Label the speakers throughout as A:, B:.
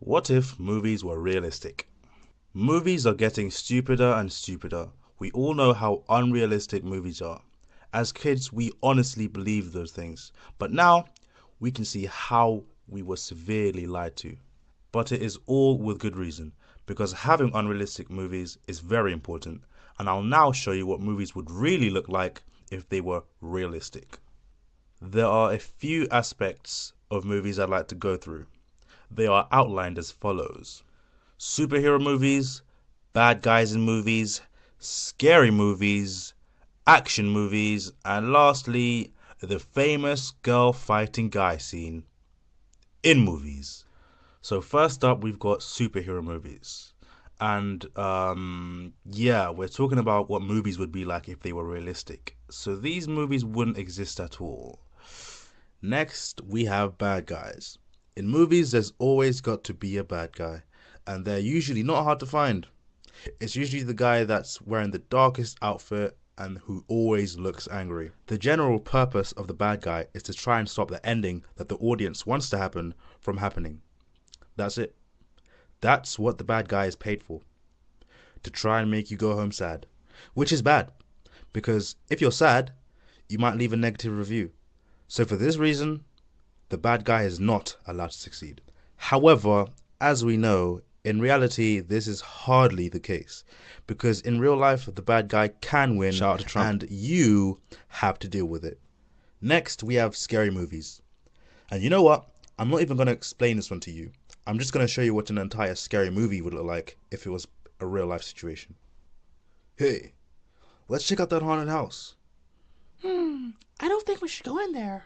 A: What if movies were realistic? Movies are getting stupider and stupider. We all know how unrealistic movies are. As kids, we honestly believed those things. But now, we can see how we were severely lied to. But it is all with good reason, because having unrealistic movies is very important. And I'll now show you what movies would really look like if they were realistic. There are a few aspects of movies I'd like to go through. They are outlined as follows: superhero movies, bad guys in movies, scary movies, action movies, and lastly, the famous girl fighting guy scene in movies. So first up, we've got superhero movies. And yeah, we're talking about what movies would be like if they were realistic. So these movies wouldn't exist at all. Next, we have bad guys. In movies, there's always got to be a bad guy, and they're usually not hard to find. It's usually the guy that's wearing the darkest outfit and who always looks angry. The general purpose of the bad guy is to try and stop the ending that the audience wants to happen from happening. That's it. That's what the bad guy is paid for. To try and make you go home sad. Which is bad, because if you're sad, you might leave a negative review. So for this reason, the bad guy is not allowed to succeed. However, as we know, in reality, this is hardly the case. Because in real life, the bad guy can win, shout out to Trump, and you have to deal with it. Next, we have scary movies. And you know what? I'm not even going to explain this one to you. I'm just going to show you what an entire scary movie would look like if it was a real life situation. Hey, let's check out that haunted house.
B: I don't think we should go in there.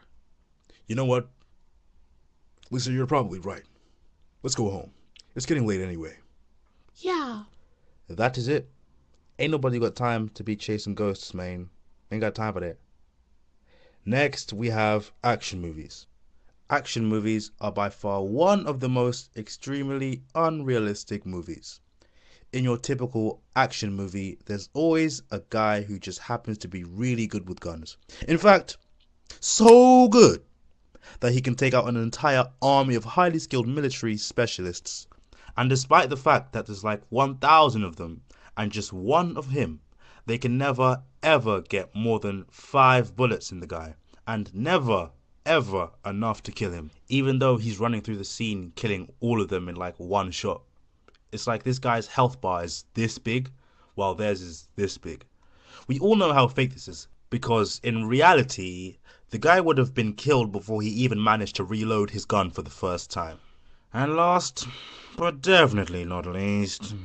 A: You know what? Lisa, you're probably right. Let's go home. It's getting late anyway.
B: Yeah.
A: That is it. Ain't nobody got time to be chasing ghosts, man. Ain't got time for that. Next, we have action movies. Action movies are by far one of the most extremely unrealistic movies. In your typical action movie, there's always a guy who just happens to be really good with guns. In fact, so good that he can take out an entire army of highly skilled military specialists. And despite the fact that there's like 1,000 of them and just one of him, they can never ever get more than 5 bullets in the guy, and never ever enough to kill him, even though he's running through the scene killing all of them in like one shot. It's like this guy's health bar is this big while theirs is this big. We all know how fake this is, because in reality the guy would have been killed before he even managed to reload his gun for the first time. And last but definitely not least,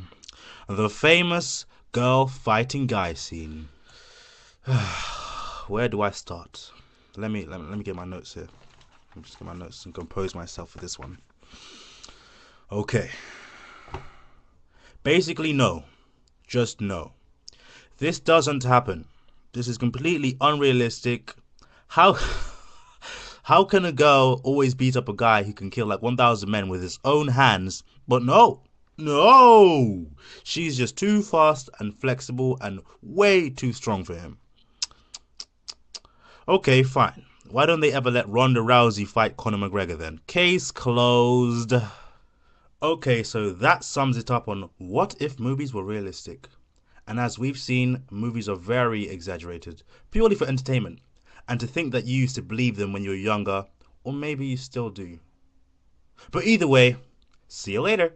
A: the famous girl fighting guy scene. Where do I start? Let me get my notes here. Let me just get my notes and compose myself for this one. Okay. Basically, no. Just no. This doesn't happen. This is completely unrealistic. How can a girl always beat up a guy who can kill like 1,000 men with his own hands? But no. She's just too fast and flexible and way too strong for him. Okay, fine. Why don't they ever let Ronda Rousey fight Conor McGregor then? Case closed. Okay, so that sums it up on what if movies were realistic. And as we've seen, movies are very exaggerated, purely for entertainment. And to think that you used to believe them when you were younger, or maybe you still do. But either way, see you later.